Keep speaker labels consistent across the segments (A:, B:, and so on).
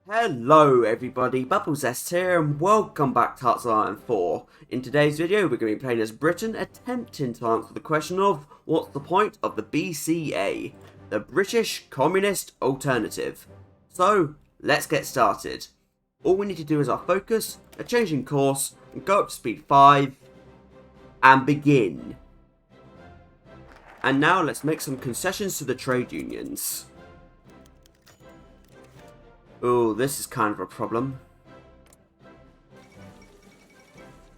A: Hello everybody, BubblesS here and welcome back to HOI4. In today's video we're going to be playing as Britain, attempting to answer the question of what's the point of the BCA, the British Communist Alternative. So let's get started. All we need to do is our focus, a change in course, and go up to speed 5 and begin. And now let's make some concessions to the trade unions. Oh, this is kind of a problem.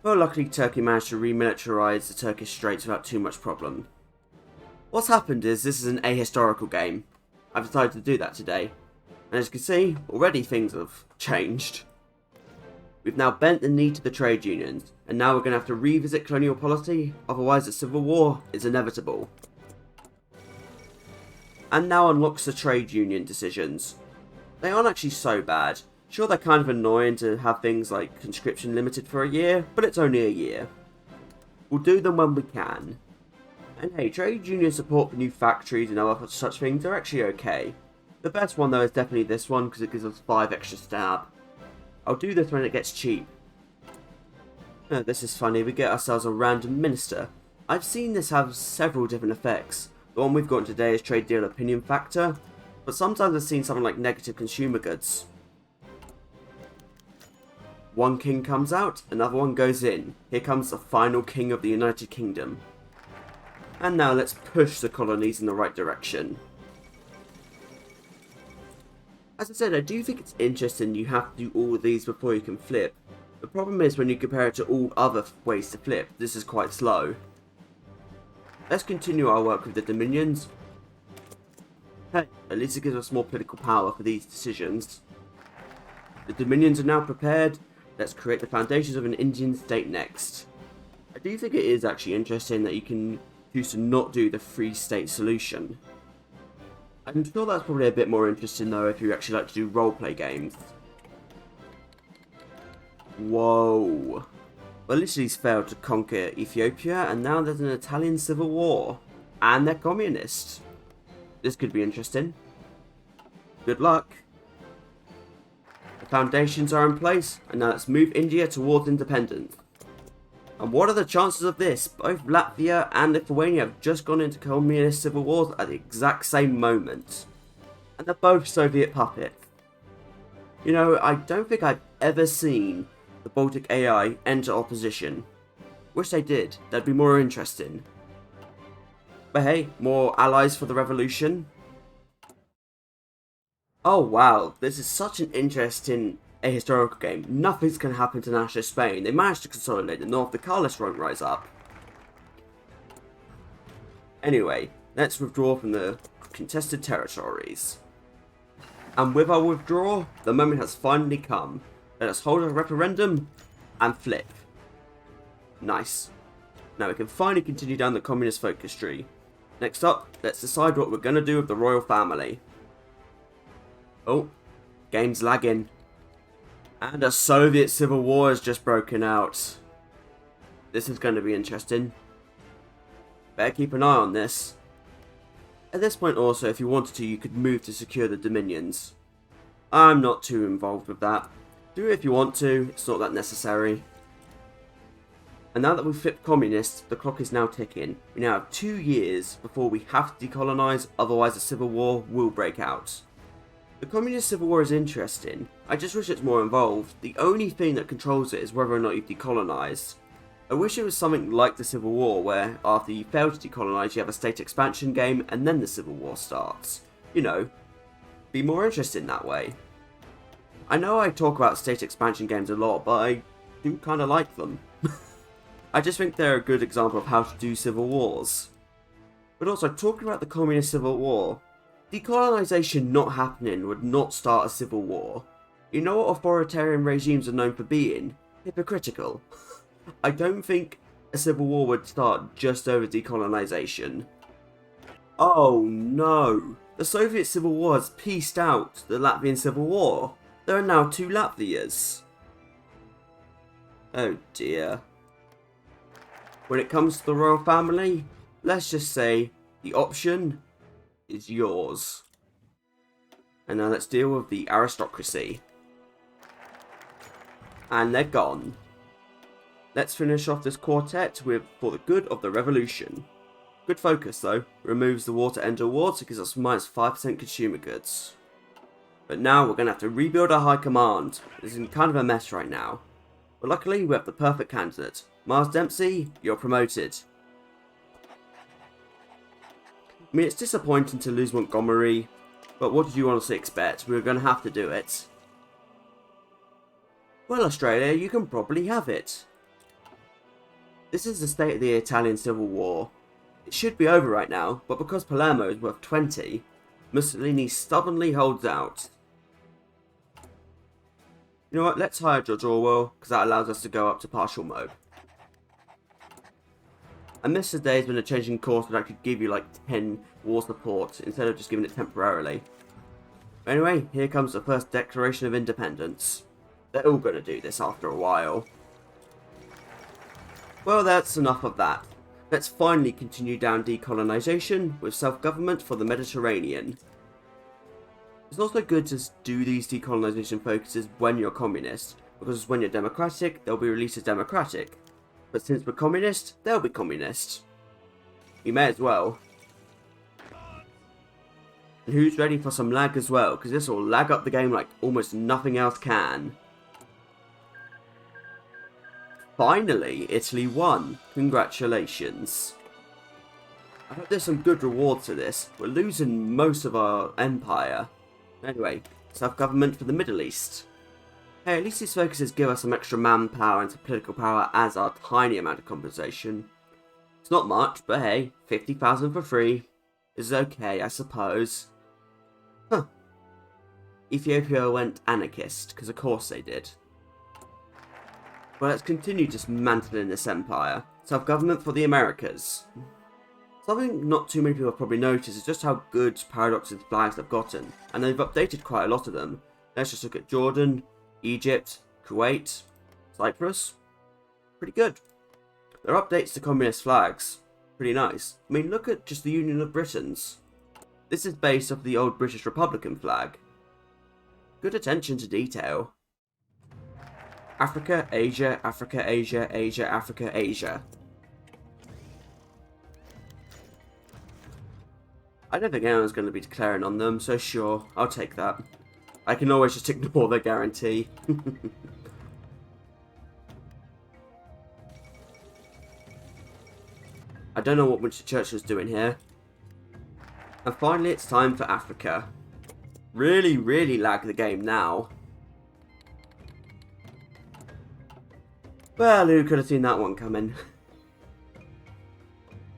A: Well, luckily Turkey managed to remilitarize the Turkish Straits without too much problem. What's happened is this is an ahistorical game. I've decided to do that today. And as you can see, already things have changed. We've now bent the knee to the trade unions, and now we're going to have to revisit colonial policy, otherwise a civil war is inevitable. And now unlocks the trade union decisions. They aren't actually so bad. Sure, they're kind of annoying to have things like conscription limited for a year, but it's only a year. We'll do them when we can. And hey, trade union support for new factories and other such things are actually okay. The best one though is definitely this one because it gives us 5 extra stab. I'll do this when it gets cheap. Oh, this is funny, we get ourselves a random minister. I've seen this have several different effects. The one we've got today is trade deal opinion factor. But sometimes I've seen something like negative consumer goods. One king comes out, another one goes in. Here comes the final king of the United Kingdom. And now let's push the colonies in the right direction. As I said, I do think it's interesting you have to do all of these before you can flip. The problem is when you compare it to all other ways to flip, this is quite slow. Let's continue our work with the dominions. Hey, at least it gives us more political power for these decisions. The dominions are now prepared. Let's create the foundations of an Indian state next. I do think it is actually interesting that you can choose to not do the free state solution. I'm sure that's probably a bit more interesting though if you actually like to do roleplay games. Whoa. Well, Italy's failed to conquer Ethiopia and now there's an Italian civil war. And they're communist. This could be interesting. Good luck. The foundations are in place, and now let's move India towards independence. And what are the chances of this? Both Latvia and Lithuania have just gone into communist civil wars at the exact same moment. And they're both Soviet puppets. You know, I don't think I've ever seen the Baltic AI enter opposition. Wish they did, that'd be more interesting. But hey, more allies for the revolution. Oh wow, this is such an interesting ahistorical game. Nothing's going to happen to nationalist Spain. They managed to consolidate the north, the Carlists won't rise up. Anyway, let's withdraw from the contested territories. And with our withdrawal, the moment has finally come. Let us hold a referendum and flip. Nice. Now we can finally continue down the communist focus tree. Next up, let's decide what we're going to do with the royal family. Oh, game's lagging. And a Soviet civil war has just broken out. This is going to be interesting. Better keep an eye on this. At this point also, if you wanted to, you could move to secure the dominions. I'm not too involved with that. Do it if you want to, it's not that necessary. And now that we've flipped communist, the clock is now ticking. We now have 2 years before we have to decolonize, otherwise a civil war will break out. The communist civil war is interesting, I just wish it's more involved. The only thing that controls it is whether or not you've decolonized. I wish it was something like the Civil War, where after you fail to decolonize you have a state expansion game and then the civil war starts. You know, be more interesting that way. I know I talk about state expansion games a lot, but I do kind of like them. I just think they're a good example of how to do civil wars. But also, talking about the communist civil war, decolonization not happening would not start a civil war. You know what authoritarian regimes are known for being? Hypocritical. I don't think a civil war would start just over decolonization. Oh no! The Soviet Civil War has pieced out the Latvian Civil War. There are now 2 Latvias. Oh dear. When it comes to the royal family, let's just say the option is yours. And now let's deal with the aristocracy. And they're gone. Let's finish off this quartet with For the Good of the Revolution. Good focus though. Removes the water end awards, it gives us minus 5% consumer goods. But now we're going to have to rebuild our high command. It's in kind of a mess right now. But luckily we have the perfect candidate. Mars Dempsey, you're promoted. I mean, it's disappointing to lose Montgomery, but what did you honestly expect? We were going to have to do it. Well, Australia, you can probably have it. This is the state of the Italian Civil War. It should be over right now, but because Palermo is worth 20, Mussolini stubbornly holds out. You know what, let's hire George Orwell, because that allows us to go up to partial mode. I miss the days when a changing course would actually give you like 10 war support, instead of just giving it temporarily. But anyway, here comes the first Declaration of Independence. They're all going to do this after a while. Well, that's enough of that. Let's finally continue down decolonization with self-government for the Mediterranean. It's also good to do these decolonization focuses when you're communist, because when you're democratic, they'll be released as democratic. But since we're communist, they'll be communist. You may as well. And who's ready for some lag as well, because this will lag up the game like almost nothing else can. Finally, Italy won. Congratulations. I hope there's some good rewards for this. We're losing most of our empire. Anyway, self-government for the Middle East. Hey, at least these focuses give us some extra manpower and some political power as our tiny amount of compensation. It's not much, but hey, 50,000 for free is okay, I suppose. Huh. Ethiopia went anarchist, because of course they did. Well, let's continue dismantling this empire. Self-government for the Americas. Something not too many people have probably noticed is just how good Paradox's flags have gotten, and they've updated quite a lot of them. Let's just look at Jordan, Egypt, Kuwait, Cyprus. Pretty good. Their updates to communist flags. Pretty nice. I mean, look at just the Union of Britons. This is based off the old British Republican flag. Good attention to detail. Africa, Asia, Africa, Asia, Asia, Africa, Asia. I don't think anyone's going to be declaring on them, so sure, I'll take that. I can always just ignore their guarantee. I don't know what Winston Churchill's doing here. And finally, it's time for Africa. Really, really lag the game now. Well, who could have seen that one coming?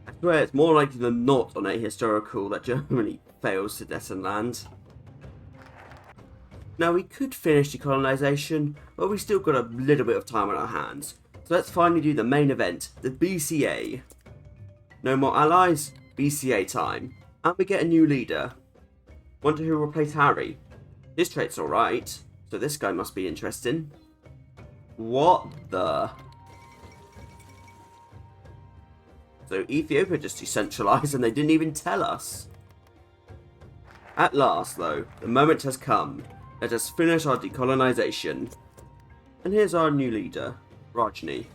A: I swear it's more likely than not on a historical that Germany fails to detonate land. Now we could finish decolonisation, but we still got a little bit of time on our hands. So let's finally do the main event, the BCA. No more allies, BCA time. And we get a new leader. Wonder who will replace Harry. His trait's alright, so this guy must be interesting. What the? So Ethiopia just decentralized and they didn't even tell us. At last though, the moment has come. Let us finish our decolonization. And here's our new leader, Rajni.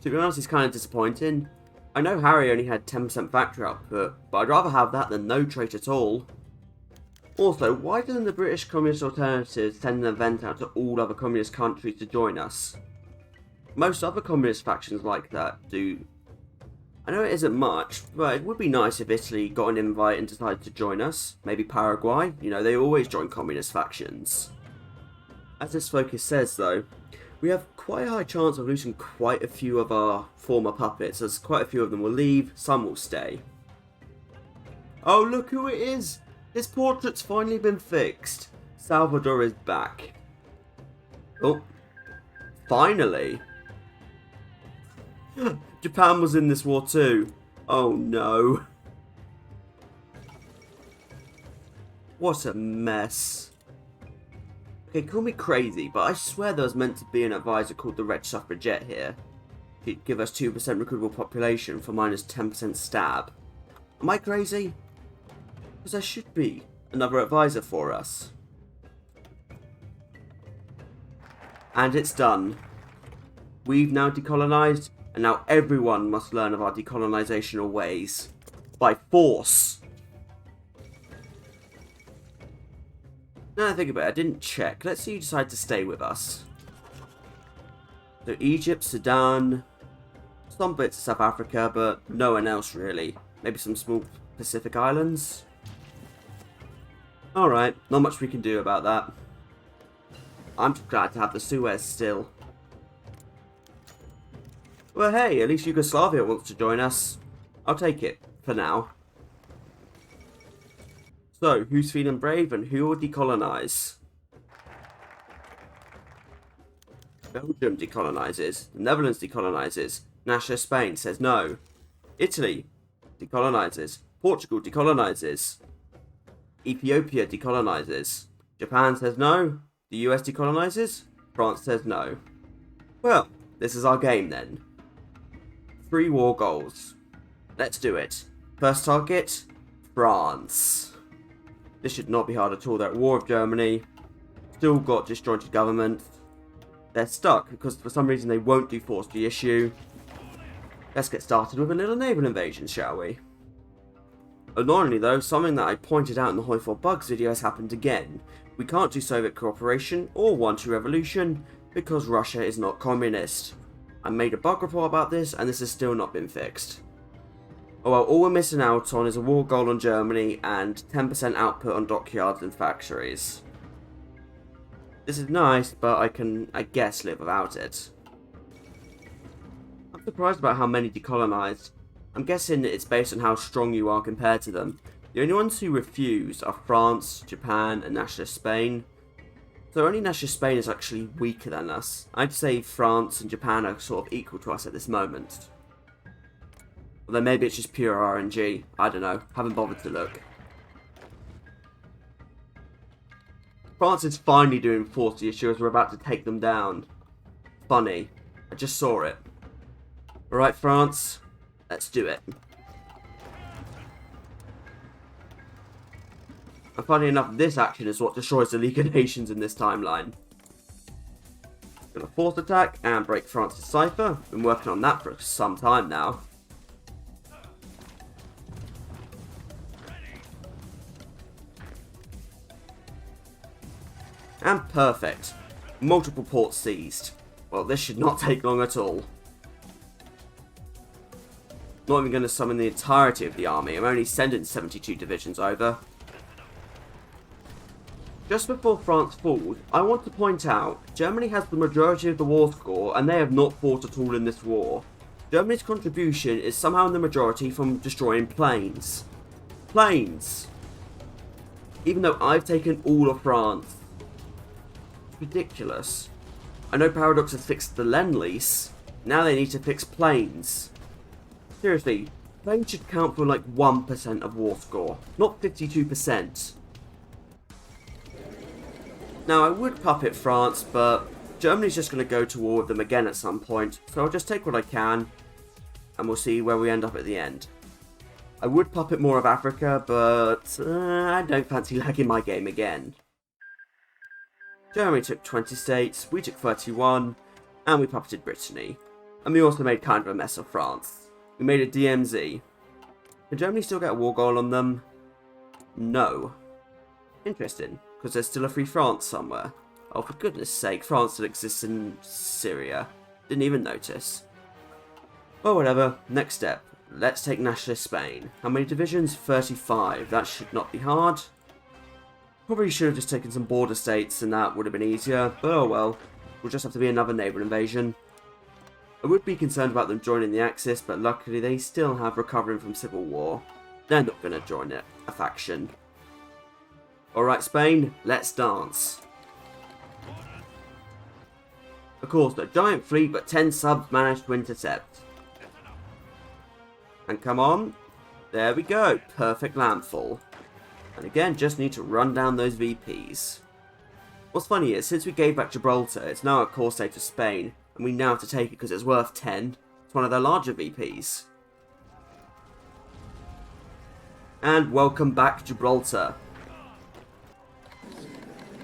A: To be honest, he's kind of disappointing. I know Harry only had 10% factory output, but I'd rather have that than no trait at all. Also, why doesn't the British Communist Alternative send an event out to all other communist countries to join us? Most other communist factions like that do. I know it isn't much, but it would be nice if Italy got an invite and decided to join us. Maybe Paraguay, you know, they always join communist factions. As this focus says though, we have quite a high chance of losing quite a few of our former puppets, as quite a few of them will leave, some will stay. Oh, look who it is! His portrait's finally been fixed. Salvador is back. Oh, finally! Japan was in this war too. Oh no. What a mess. Okay, call me crazy, but I swear there was meant to be an advisor called the Red Suffragette here. He'd give us 2% recruitable population for minus 10% stab. Am I crazy? Because there should be another advisor for us. And it's done. We've now decolonized, and now everyone must learn of our decolonizational ways. By force. Now I think about it, I didn't check. Let's see who decides to stay with us. So Egypt, Sudan, some bits of South Africa, but no one else really. Maybe some small Pacific islands. Alright, not much we can do about that. I'm just glad to have the Suez still. Well hey, at least Yugoslavia wants to join us. I'll take it, for now. So, who's feeling brave and who will decolonize? Belgium decolonizes. The Netherlands decolonizes. National Spain says no. Italy decolonizes. Portugal decolonizes. Ethiopia decolonizes. Japan says no. The US decolonizes. France says no. Well, this is our game then. 3 war goals. Let's do it. First target, France. This should not be hard at all. They're at war with Germany. Still got disjointed government. They're stuck because for some reason they won't do force reissue. Let's get started with a little naval invasion, shall we? Annoyingly though, something that I pointed out in the HOI4 bugs video has happened again. We can't do Soviet cooperation or 1-2 revolution because Russia is not communist. I made a bug report about this and this has still not been fixed. Oh well, all we're missing out on is a war goal on Germany and 10% output on dockyards and factories. This is nice, but I can, I guess, live without it. I'm surprised about how many decolonized. I'm guessing it's based on how strong you are compared to them. The only ones who refuse are France, Japan, and Nationalist Spain. So only Nationalist Spain is actually weaker than us. I'd say France and Japan are sort of equal to us at this moment. Although maybe it's just pure RNG. I don't know. Haven't bothered to look. France is finally doing force reissue as we're about to take them down. Funny. I just saw it. Alright, France. Let's do it. And funny enough, this action is what destroys the League of Nations in this timeline. Gonna force attack and break France's cipher. Been working on that for some time now. And perfect. Multiple ports seized. Well, this should not take long at all. Not even going to summon the entirety of the army. I'm only sending 72 divisions over. Just before France falls, I want to point out, Germany has the majority of the war score and they have not fought at all in this war. Germany's contribution is somehow in the majority from destroying planes. Planes! Even though I've taken all of France. Ridiculous. I know Paradox has fixed the Lend-Lease. Now they need to fix planes. Seriously, planes should count for like 1% of war score, not 52%. Now I would puppet France, but Germany's just going to go to war with them again at some point, so I'll just take what I can, and we'll see where we end up at the end. I would puppet more of Africa, but I don't fancy lagging my game again. Germany took 20 states, we took 31, and we puppeted Brittany. And we also made kind of a mess of France. We made a DMZ. Can Germany still get a war goal on them? No. Interesting, because there's still a free France somewhere. Oh, for goodness sake, France still exists in Syria. Didn't even notice. Well, whatever. Next step. Let's take Nationalist Spain. How many divisions? 35. That should not be hard. Probably should have just taken some border states and that would have been easier, but oh well. We'll just have to be another naval invasion. I would be concerned about them joining the Axis, but luckily they still have recovering from civil war. They're not going to join it, a faction. Alright Spain, let's dance. Of course, a giant fleet but 10 subs managed to intercept. And come on. There we go, perfect landfall. And again, just need to run down those VPs. What's funny is, since we gave back Gibraltar, it's now a core state of Spain, and we now have to take it because it's worth 10. It's one of their larger VPs. And welcome back, Gibraltar.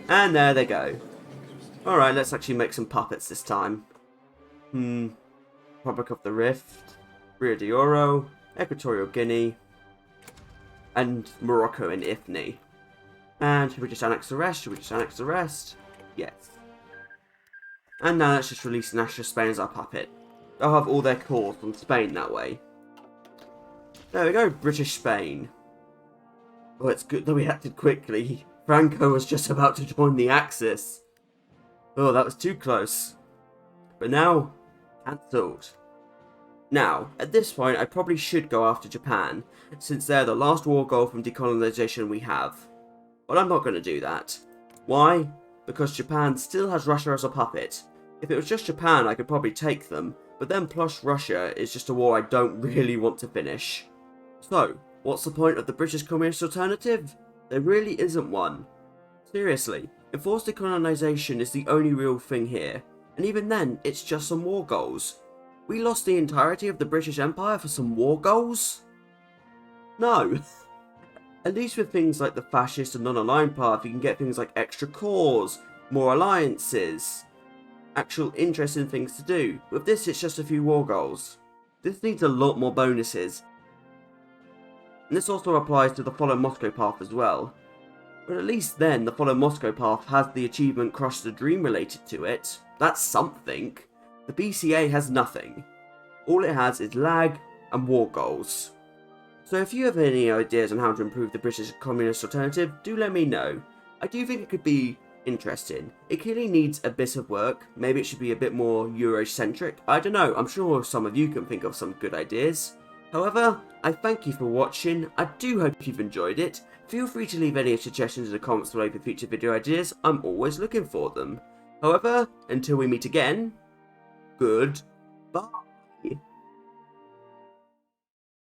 A: And there they go. Alright, let's actually make some puppets this time. Republic of the Rift, Rio de Oro, Equatorial Guinea, and Morocco and Ifni. And should we just annex the rest? Should we just annex the rest? Yes. And now let's just release National Spain as our puppet. They'll have all their cores from Spain that way. There we go, British Spain. Well, it's good that we acted quickly. Franco was just about to join the Axis. Oh, that was too close. But now, cancelled. Now, at this point, I probably should go after Japan, since they're the last war goal from decolonization we have. But I'm not going to do that. Why? Because Japan still has Russia as a puppet. If it was just Japan, I could probably take them, but then plus Russia is just a war I don't really want to finish. So, what's the point of the British Communist alternative? There really isn't one. Seriously, enforced decolonization is the only real thing here, and even then, it's just some war goals. We lost the entirety of the British Empire for some war goals? No. At least with things like the fascist and non-aligned path, you can get things like extra cores, more alliances, actual interesting things to do. With this, it's just a few war goals. This needs a lot more bonuses. And this also applies to the Follow Moscow path as well. But at least then, the Follow Moscow path has the achievement Crush the Dream related to it. That's something. The BCA has nothing. All it has is lag and war goals. So if you have any ideas on how to improve the British Communist alternative, do let me know. I do think it could be interesting. It clearly needs a bit of work. Maybe it should be a bit more Eurocentric. I don't know, I'm sure some of you can think of some good ideas. However, I thank you for watching. I do hope you've enjoyed it. Feel free to leave any suggestions in the comments below for future video ideas. I'm always looking for them. However, until we meet again, goodbye.